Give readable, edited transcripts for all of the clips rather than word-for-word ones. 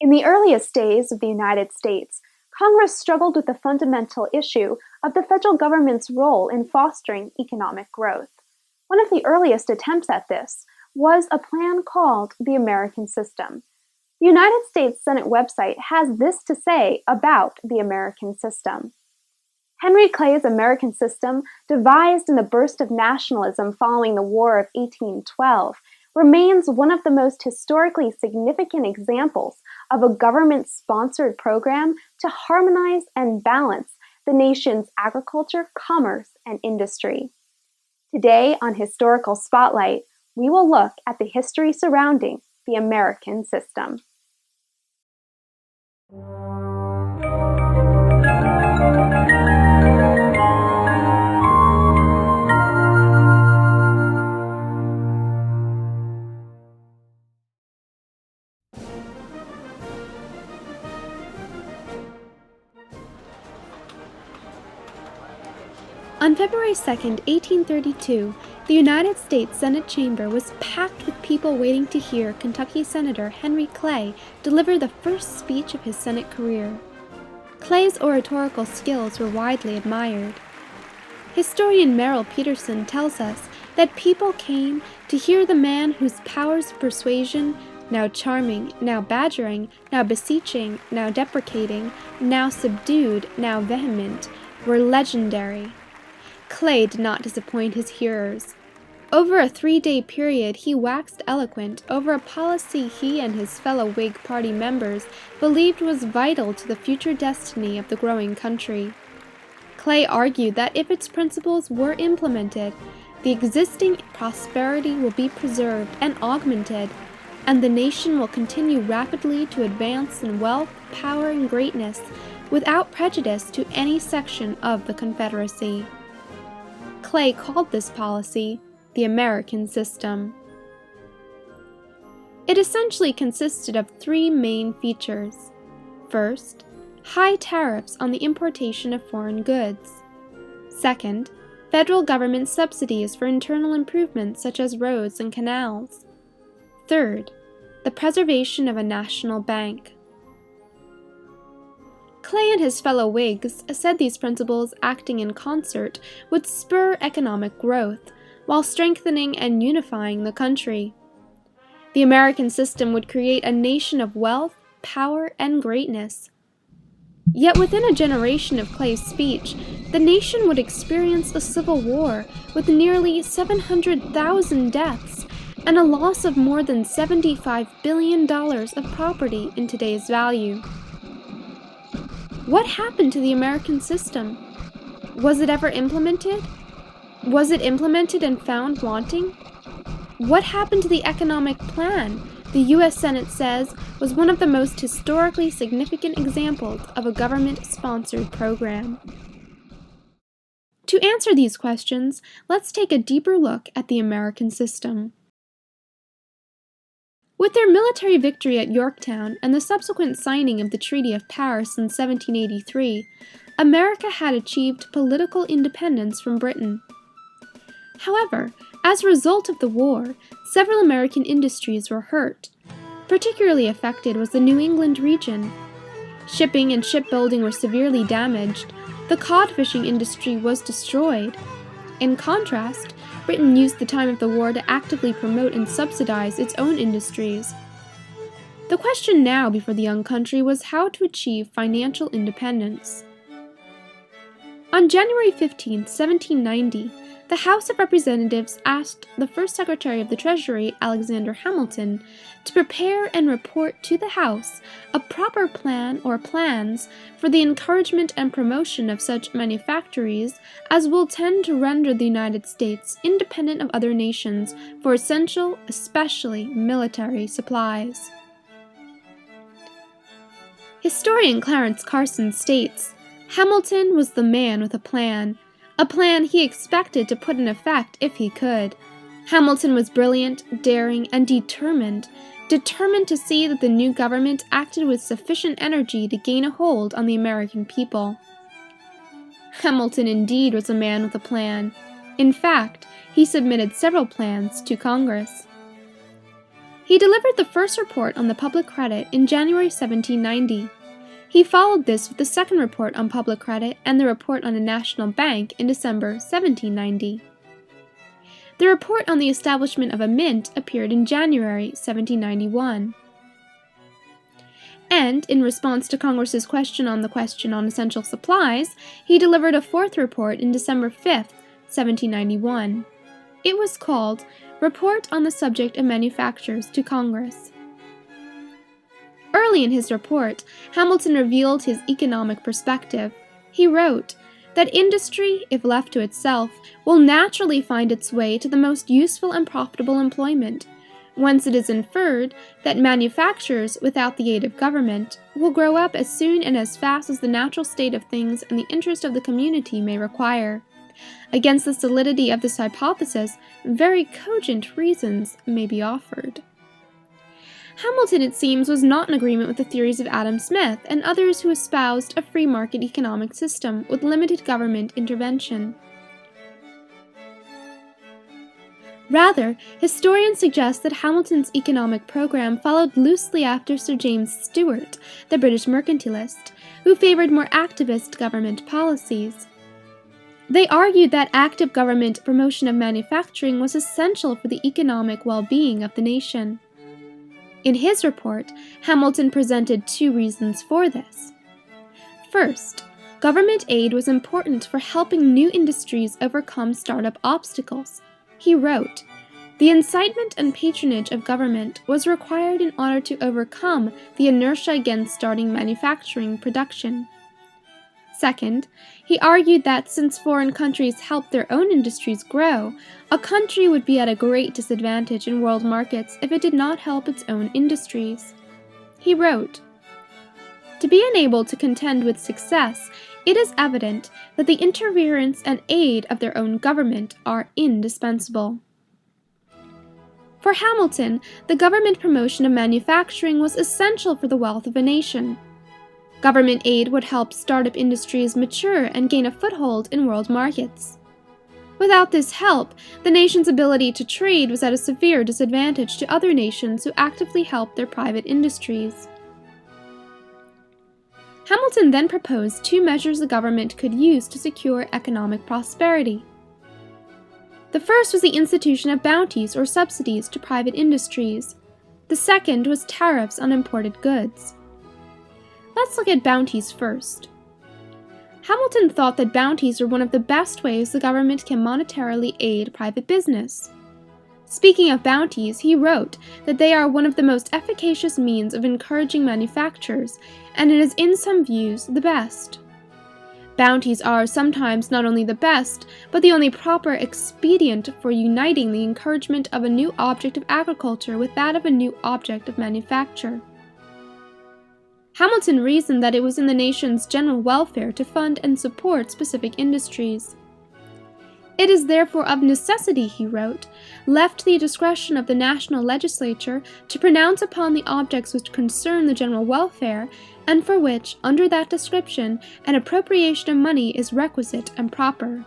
In the earliest days of the United States, Congress struggled with the fundamental issue of the federal government's role in fostering economic growth. One of the earliest attempts at this was a plan called the American System. The United States Senate website has this to say about the American System. Henry Clay's American System, devised in the burst of nationalism following the War of 1812, remains one of the most historically significant examples of a government-sponsored program to harmonize and balance the nation's agriculture, commerce, and industry. Today on Historical Spotlight, we will look at the history surrounding the American System. On February 2, 1832, the United States Senate chamber was packed with people waiting to hear Kentucky Senator Henry Clay deliver the first speech of his Senate career. Clay's oratorical skills were widely admired. Historian Merrill Peterson tells us that people came to hear the man whose powers of persuasion, now charming, now badgering, now beseeching, now deprecating, now subdued, now vehement, were legendary. Clay did not disappoint his hearers. Over a 3-day period, he waxed eloquent over a policy he and his fellow Whig Party members believed was vital to the future destiny of the growing country. Clay argued that if its principles were implemented, the existing prosperity will be preserved and augmented, and the nation will continue rapidly to advance in wealth, power, and greatness without prejudice to any section of the Confederacy. Clay called this policy the American System. It essentially consisted of 3 main features. First, high tariffs on the importation of foreign goods. Second, federal government subsidies for internal improvements such as roads and canals. Third, the preservation of a national bank. Clay and his fellow Whigs said these principles, acting in concert, would spur economic growth, while strengthening and unifying the country. The American system would create a nation of wealth, power, and greatness. Yet within a generation of Clay's speech, the nation would experience a civil war with nearly 700,000 deaths and a loss of more than $75 billion of property in today's value. What happened to the American system? Was it ever implemented? Was it implemented and found wanting? What happened to the economic plan the U.S. Senate says was one of the most historically significant examples of a government-sponsored program? To answer these questions, let's take a deeper look at the American system. With their military victory at Yorktown and the subsequent signing of the Treaty of Paris in 1783, America had achieved political independence from Britain. However, as a result of the war, several American industries were hurt. Particularly affected was the New England region. Shipping and shipbuilding were severely damaged. The cod fishing industry was destroyed. In contrast, Britain used the time of the war to actively promote and subsidize its own industries. The question now before the young country was how to achieve financial independence. On January 15, 1790, the House of Representatives asked the first Secretary of the Treasury, Alexander Hamilton, to prepare and report to the House a proper plan or plans for the encouragement and promotion of such manufactories as will tend to render the United States independent of other nations for essential, especially military supplies. Historian Clarence Carson states, Hamilton was the man with a plan he expected to put in effect if he could. Hamilton was brilliant, daring, and determined to see that the new government acted with sufficient energy to gain a hold on the American people. Hamilton indeed was a man with a plan. In fact, he submitted several plans to Congress. He delivered the first report on the public credit in January 1790. He followed this with the second report on public credit and the report on a national bank in December 1790. The report on the establishment of a mint appeared in January 1791. And, in response to Congress's question on essential supplies, he delivered a fourth report in December 5, 1791. It was called Report on the Subject of Manufactures to Congress. Early in his report, Hamilton revealed his economic perspective. He wrote that industry, if left to itself, will naturally find its way to the most useful and profitable employment, whence it is inferred that manufactures, without the aid of government, will grow up as soon and as fast as the natural state of things and the interest of the community may require. Against the solidity of this hypothesis, very cogent reasons may be offered. Hamilton, it seems, was not in agreement with the theories of Adam Smith and others who espoused a free market economic system with limited government intervention. Rather, historians suggest that Hamilton's economic program followed loosely after Sir James Stewart, the British mercantilist, who favored more activist government policies. They argued that active government promotion of manufacturing was essential for the economic well-being of the nation. In his report, Hamilton presented two reasons for this. First, government aid was important for helping new industries overcome startup obstacles. He wrote, "The incitement and patronage of government was required in order to overcome the inertia against starting manufacturing production." Second, he argued that since foreign countries helped their own industries grow, a country would be at a great disadvantage in world markets if it did not help its own industries. He wrote, "To be unable to contend with success, it is evident that the interference and aid of their own government are indispensable." For Hamilton, the government promotion of manufacturing was essential for the wealth of a nation. Government aid would help startup industries mature and gain a foothold in world markets. Without this help, the nation's ability to trade was at a severe disadvantage to other nations who actively helped their private industries. Hamilton then proposed two measures the government could use to secure economic prosperity. The first was the institution of bounties or subsidies to private industries. The second was tariffs on imported goods. Let's look at bounties first. Hamilton thought that bounties were one of the best ways the government can monetarily aid private business. Speaking of bounties, he wrote that they are one of the most efficacious means of encouraging manufactures, and it is in some views the best. Bounties are sometimes not only the best, but the only proper expedient for uniting the encouragement of a new object of agriculture with that of a new object of manufacture. Hamilton reasoned that it was in the nation's general welfare to fund and support specific industries. It is therefore of necessity, he wrote, left to the discretion of the national legislature to pronounce upon the objects which concern the general welfare, and for which, under that description, an appropriation of money is requisite and proper.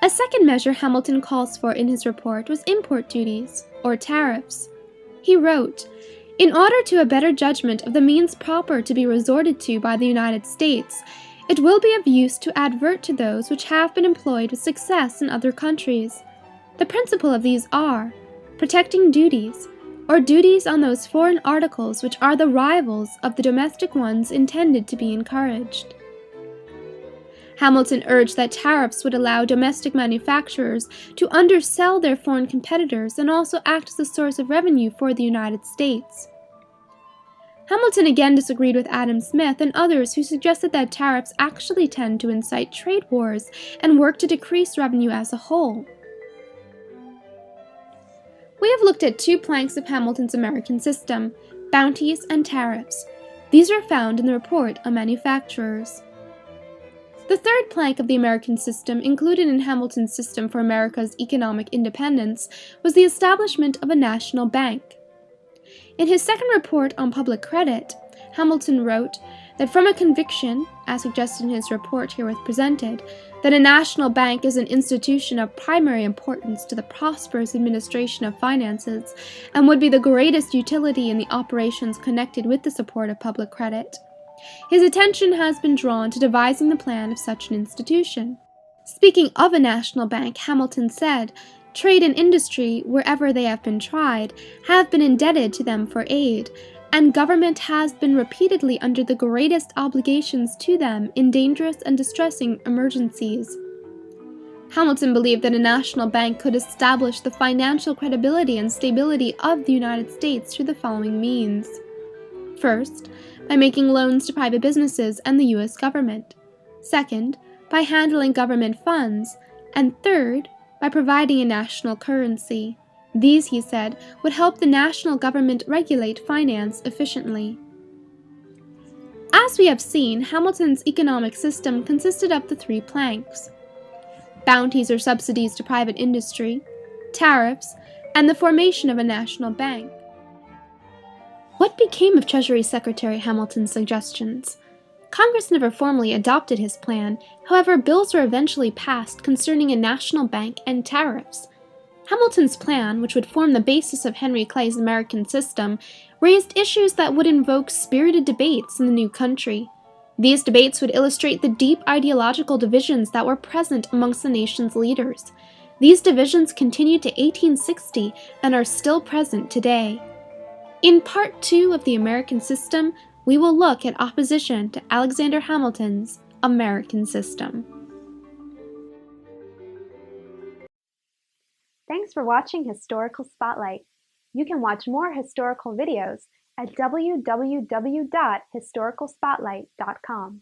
A second measure Hamilton calls for in his report was import duties, or tariffs. He wrote, "In order to a better judgment of the means proper to be resorted to by the United States, it will be of use to advert to those which have been employed with success in other countries. The principal of these are protecting duties, or duties on those foreign articles which are the rivals of the domestic ones intended to be encouraged." Hamilton urged that tariffs would allow domestic manufacturers to undersell their foreign competitors and also act as a source of revenue for the United States. Hamilton again disagreed with Adam Smith and others who suggested that tariffs actually tend to incite trade wars and work to decrease revenue as a whole. We have looked at two planks of Hamilton's American system, bounties and tariffs. These are found in the report on manufacturers. The third plank of the American system, included in Hamilton's system for America's economic independence, was the establishment of a national bank. In his second report on public credit, Hamilton wrote that from a conviction, as suggested in his report herewith presented, that a national bank is an institution of primary importance to the prosperous administration of finances, and would be the greatest utility in the operations connected with the support of public credit. His attention has been drawn to devising the plan of such an institution. Speaking of a national bank, Hamilton said, "Trade and industry, wherever they have been tried, have been indebted to them for aid, and government has been repeatedly under the greatest obligations to them in dangerous and distressing emergencies." Hamilton believed that a national bank could establish the financial credibility and stability of the United States through the following means. First, by making loans to private businesses and the U.S. government. Second, by handling government funds. And third, by providing a national currency. These, he said, would help the national government regulate finance efficiently. As we have seen, Hamilton's economic system consisted of the three planks: bounties or subsidies to private industry, tariffs, and the formation of a national bank. What became of Treasury Secretary Hamilton's suggestions? Congress never formally adopted his plan. However, bills were eventually passed concerning a national bank and tariffs. Hamilton's plan, which would form the basis of Henry Clay's American system, raised issues that would invoke spirited debates in the new country. These debates would illustrate the deep ideological divisions that were present amongst the nation's leaders. These divisions continued to 1860 and are still present today. In Part 2 of the American System, we will look at opposition to Alexander Hamilton's American system. Thanks for watching Historical Spotlight. You can watch more historical videos at www.historicalspotlight.com.